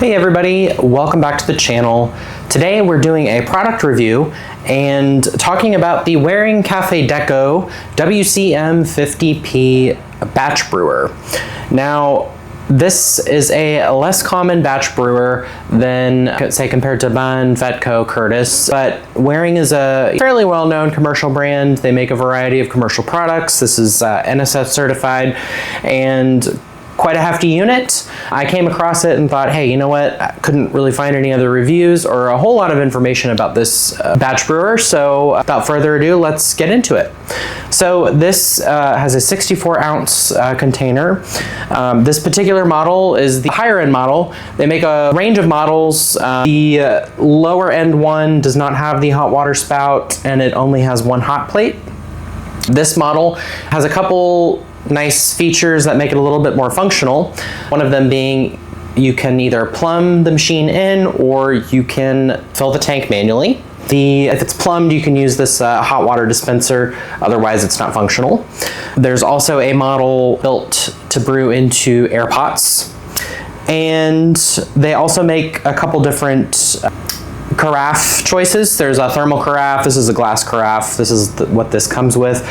Hey everybody, welcome back to the channel. Today we're doing a product review and talking about the Waring Café Deco WCM50P batch brewer. Now, this is a less common batch brewer than, say, compared to Beanz, Vetco, Curtis, but Waring is a fairly well-known commercial brand. They make a variety of commercial products. This is NSF certified and quite a hefty unit. I came across it and thought, hey, you know what? I couldn't really find any other reviews or a whole lot of information about this batch brewer. So without further ado, let's get into it. So this has a 64 ounce container. This particular model is the higher end model. They make a range of models. The lower end one does not have the hot water spout and it only has one hot plate. This model has a couple nice features that make it a little bit more functional. One of them being you can either plumb the machine in or you can fill the tank manually. If it's plumbed, you can use this hot water dispenser, otherwise it's not functional. There's also a model built to brew into air pots. And they also make a couple different carafe choices. There's a thermal carafe, this is a glass carafe, this is what this comes with.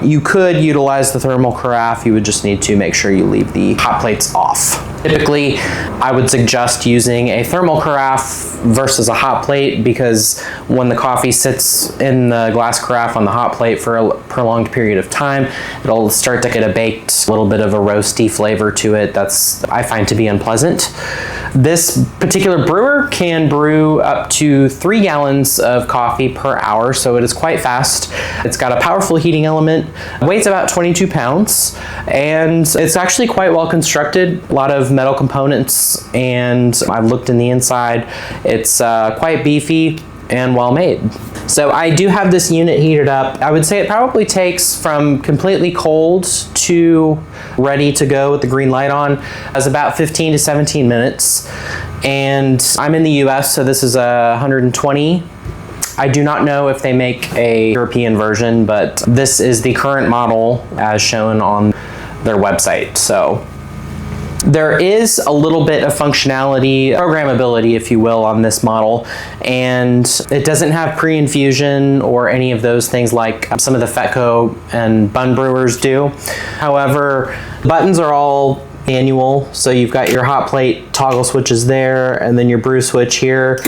You could utilize the thermal carafe, you would just need to make sure you leave the hot plates off. Typically, I would suggest using a thermal carafe versus a hot plate because when the coffee sits in the glass carafe on the hot plate for a prolonged period of time, it'll start to get a baked, little bit of a roasty flavor to it. I find to be unpleasant. This particular brewer can brew up to 3 gallons of coffee per hour, so it is quite fast. It's got a powerful heating element, weighs about 22 pounds, and it's actually quite well constructed. A lot of metal components, and I've looked in the inside. It's quite beefy and well made. So I do have this unit heated up. I would say it probably takes from completely cold to ready to go with the green light on as about 15 to 17 minutes. And I'm in the US, so this is 120. I do not know if they make a European version, but this is the current model as shown on their website. So there is a little bit of functionality, programmability, if you will, on this model, and it doesn't have pre-infusion or any of those things like some of the Vetco and Beanz brewers do. However, buttons are all manual, so you've got your hot plate toggle switches there, and then your brew switch here.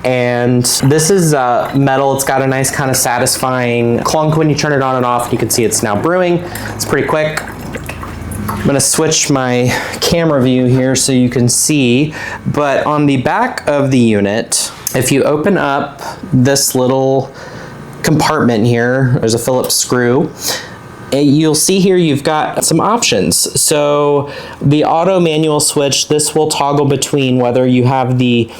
And this is metal. It's got a nice kind of satisfying clunk when you turn it on and off. You can see it's now brewing. It's pretty quick. I'm gonna switch my camera view here so you can see, but on the back of the unit, if you open up this little compartment here, there's a Phillips screw, you'll see here you've got some options. So the auto manual switch, this will toggle between whether you have the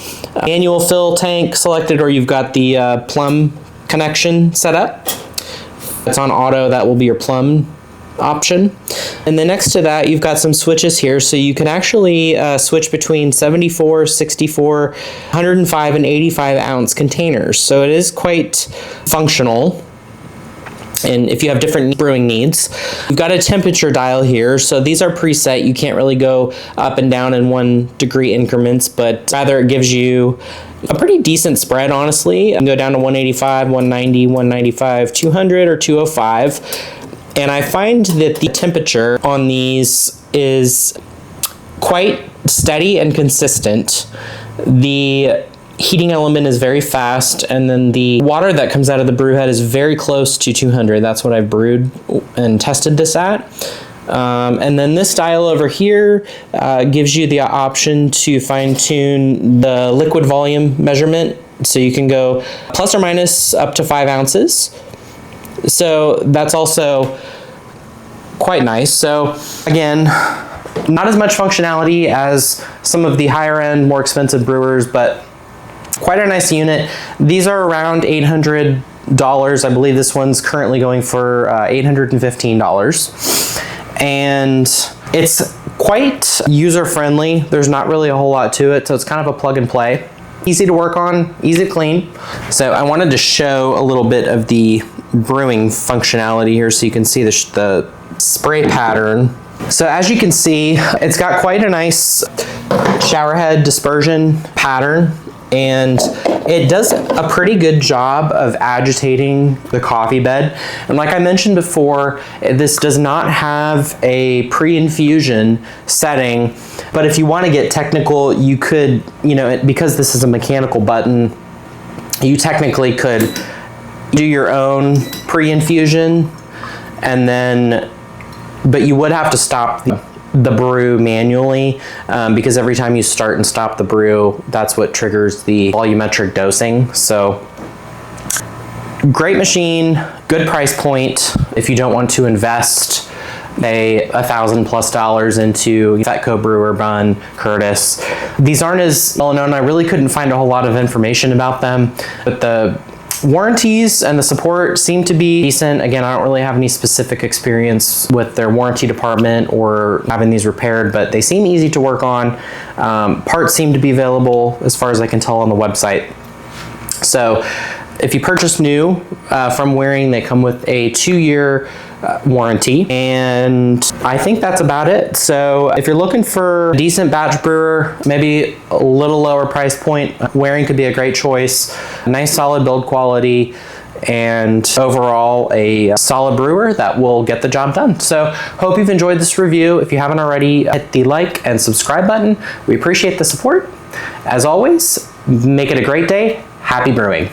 manual fill tank selected or you've got the plumb connection set up. It's on auto, that will be your plumb option. And then next to that, you've got some switches here, so you can actually switch between 74, 64, 105, and 85 ounce containers. So it is quite functional. And if you have different brewing needs, you've got a temperature dial here. So these are preset. You can't really go up and down in 1 degree increments, but rather it gives you a pretty decent spread, honestly. You can go down to 185, 190, 195, 200, or 205. And I find that the temperature on these is quite steady and consistent. The heating element is very fast, and then the water that comes out of the brew head is very close to 200. That's what I've brewed and tested this at. And then this dial over here gives you the option to fine-tune the liquid volume measurement. So you can go plus or minus up to 5 ounces. So that's also quite nice. So again, not as much functionality as some of the higher end, more expensive brewers, but quite a nice unit. These are around $800. I believe this one's currently going for $815. And it's quite user-friendly. There's not really a whole lot to it, so it's kind of a plug and play. Easy to work on, easy to clean. So I wanted to show a little bit of the brewing functionality here so you can see the spray pattern. So as you can see, it's got quite a nice shower head dispersion pattern, and it does a pretty good job of agitating the coffee bed. And like I mentioned before, this does not have a pre-infusion setting, but if you want to get technical, you could, because this is a mechanical button, you technically could do your own pre-infusion, and then, but you would have to stop the brew manually, because every time you start and stop the brew, that's what triggers the volumetric dosing. So great machine, good price point if you don't want to invest $1,000+ into Fetco, Brewer, Bunn, Curtis. These aren't as well known. I really couldn't find a whole lot of information about them, but the warranties and the support seem to be decent. Again, I don't really have any specific experience with their warranty department or having these repaired, but they seem easy to work on. Parts seem to be available as far as I can tell on the website. So if you purchase new from Waring, they come with a 2-year warranty, and I think that's about it. So if you're looking for a decent batch brewer, maybe a little lower price point, Waring could be a great choice. Nice solid build quality, and overall a solid brewer that will get the job done. So hope you've enjoyed this review. If you haven't already, hit the like and subscribe button. We appreciate the support. As always, make it a great day. Happy brewing.